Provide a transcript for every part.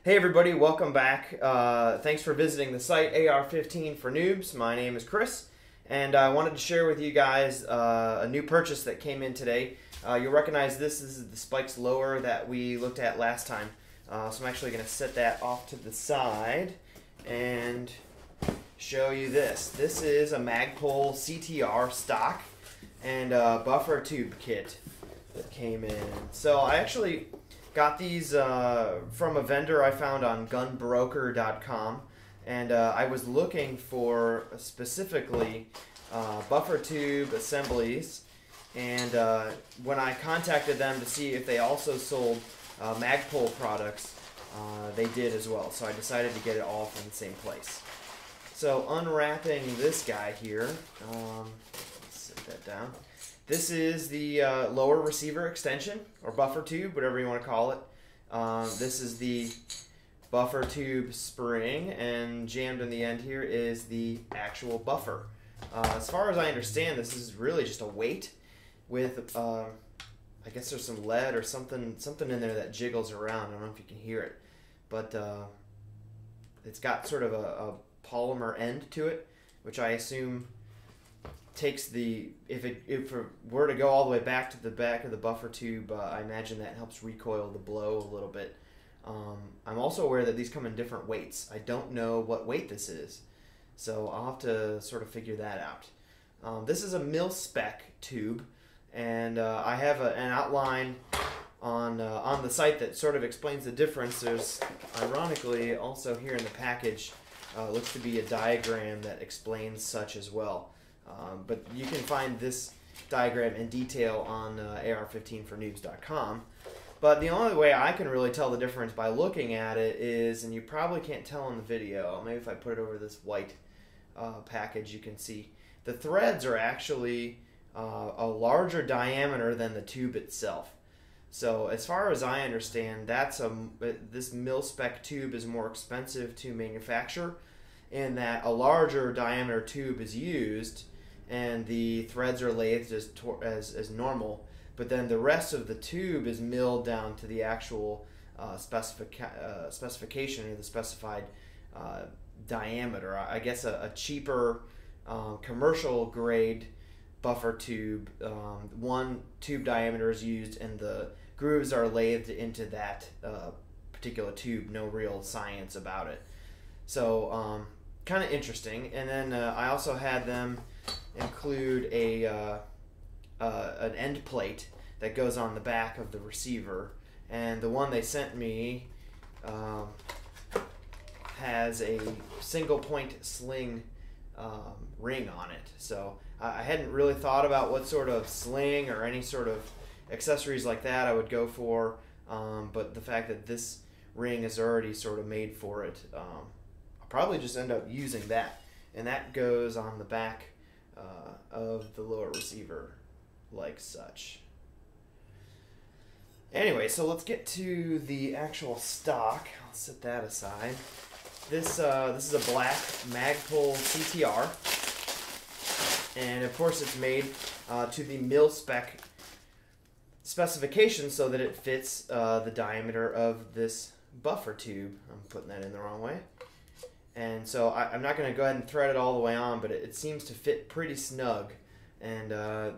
Hey everybody, welcome back. Thanks for visiting the site AR15 for Noobs. My name is Chris, and I wanted to share with you guys a new purchase that came in today. You'll recognize this is the spikes lower that we looked at last time. So I'm actually going to set that off to the side and show you this. This is a Magpul CTR stock and buffer tube kit that came in. So I actually got these from a vendor I found on gunbroker.com, and I was looking for specifically buffer tube assemblies, and when I contacted them to see if they also sold Magpul products, they did as well, so I decided to get it all from the same place. So unwrapping this guy here, let's set that down. This is the lower receiver extension, or buffer tube, whatever you want to call it. This is the buffer tube spring, and jammed in the end here is the actual buffer. As far as I understand, this is really just a weight with, I guess there's some lead or something in there that jiggles around. I don't know if you can hear it, but it's got sort of a polymer end to it, which I assume takes the, if it were to go all the way back to the back of the buffer tube, I imagine that helps recoil the blow a little bit. I'm also aware that these come in different weights. I don't know what weight this is, so I'll have to sort of figure that out. This is a mil-spec tube, and I have an outline on the site that sort of explains the difference. There's, ironically, also here in the package, looks to be a diagram that explains such as well. But you can find this diagram in detail on AR15fornoobs.com. But the only way I can really tell the difference by looking at it is, and you probably can't tell in the video, maybe if I put it over this white package you can see, the threads are actually a larger diameter than the tube itself. So as far as I understand, this mil-spec tube is more expensive to manufacture, in that a larger diameter tube is used and the threads are lathed as normal, but then the rest of the tube is milled down to the actual specification, or the specified diameter. I guess a cheaper commercial grade buffer tube, one tube diameter is used and the grooves are lathed into that particular tube. No real science about it. So kind of interesting. And then I also had them include an end plate that goes on the back of the receiver, and the one they sent me has a single point sling ring on it. So I hadn't really thought about what sort of sling or any sort of accessories like that I would go for, but the fact that this ring is already sort of made for it, I'll probably just end up using that, and that goes on the back of the lower receiver like such. Anyway, so let's get to the actual stock. I'll set that aside. This is a black Magpul CTR, and of course it's made to the mil-spec specification so that it fits the diameter of this buffer tube. I'm putting that in the wrong way. And so I'm not going to go ahead and thread it all the way on, but it seems to fit pretty snug. And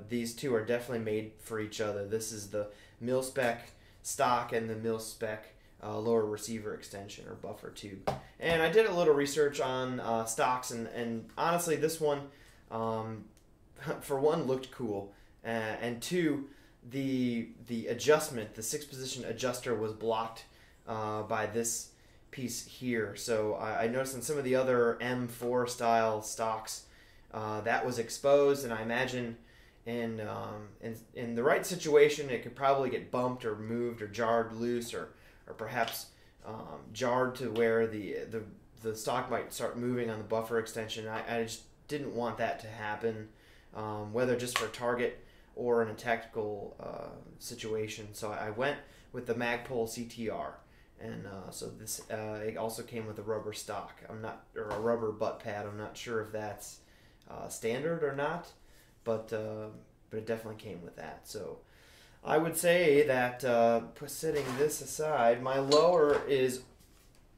these two are definitely made for each other. This is the mil-spec stock and the mil-spec lower receiver extension or buffer tube. And I did a little research on stocks, and honestly this one, for one, looked cool. And two, the adjustment, the 6-position adjuster was blocked by this piece here. So I noticed in some of the other M4 style stocks that was exposed, and I imagine in the right situation it could probably get bumped or moved or jarred loose, or perhaps jarred to where the stock might start moving on the buffer extension. I just didn't want that to happen, whether just for target or in a tactical situation. So I went with the Magpul CTR. And so this it also came with a rubber stock. Or a rubber butt pad. I'm not sure if that's standard or not, but it definitely came with that. So I would say that, setting this aside, my lower is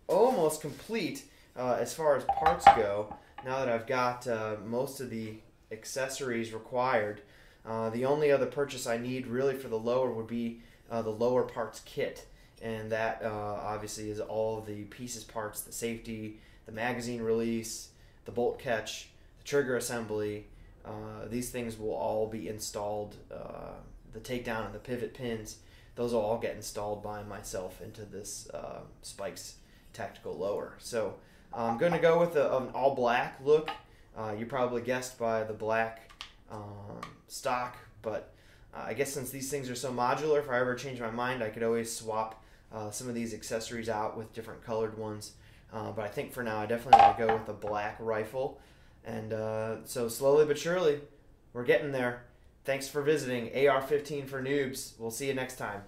almost complete as far as parts go. Now that I've got most of the accessories required, the only other purchase I need really for the lower would be the lower parts kit, and that obviously is all the pieces parts, the safety, the magazine release, the bolt catch, the trigger assembly. These things will all be installed, the takedown and the pivot pins, those will all get installed by myself into this Spikes tactical lower. So I'm going to go with an all black look. You probably guessed by the black stock, but I guess since these things are so modular, if I ever change my mind, I could always swap some of these accessories out with different colored ones. But I think for now, I definitely want to go with a black rifle. And so slowly but surely, we're getting there. Thanks for visiting AR-15 for Noobs. We'll see you next time.